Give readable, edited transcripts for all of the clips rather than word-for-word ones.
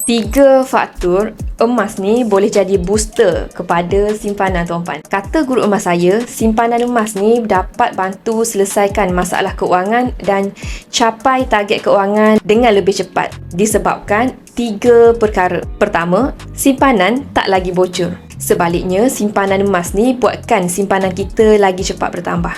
Tiga faktor emas ni boleh jadi booster kepada simpanan tuan-puan. Kata guru emas saya, simpanan emas ni dapat bantu selesaikan masalah keuangan dan capai target keuangan dengan lebih cepat disebabkan tiga perkara. Pertama, simpanan tak lagi bocor. Sebaliknya, simpanan emas ni buatkan simpanan kita lagi cepat bertambah.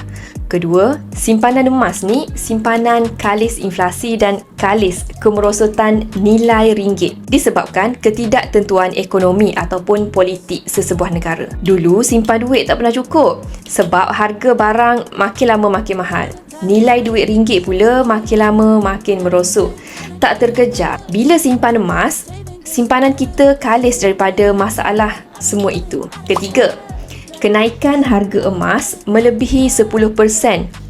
Kedua, simpanan emas ni simpanan kalis inflasi dan kalis kemerosotan nilai ringgit disebabkan ketidaktentuan ekonomi ataupun politik sesebuah negara. Dulu simpan duit tak pernah cukup sebab harga barang makin lama makin mahal. Nilai duit ringgit pula makin lama makin merosot. Tak terkejar, bila simpan emas, simpanan kita kalis daripada masalah semua itu. Ketiga, kenaikan harga emas melebihi 10%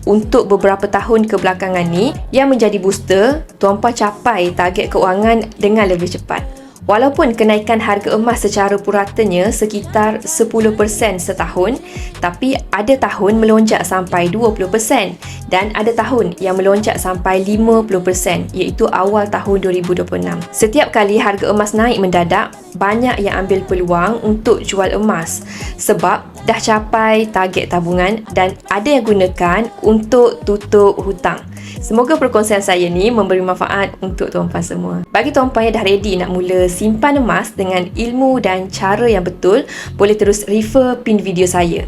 untuk beberapa tahun kebelakangan ni yang menjadi booster tuan-puan capai target keuangan dengan lebih cepat. Walaupun kenaikan harga emas secara puratanya sekitar 10% setahun, tapi ada tahun melonjak sampai 20% dan ada tahun yang melonjak sampai 50% iaitu awal tahun 2026. Setiap kali harga emas naik mendadak, banyak yang ambil peluang untuk jual emas sebab dah capai target tabungan dan ada yang gunakan untuk tutup hutang. Semoga perkongsian saya ni memberi manfaat untuk tuan-puan semua. Bagi tuan-puan yang dah ready nak mula simpan emas dengan ilmu dan cara yang betul, boleh terus refer pin video saya.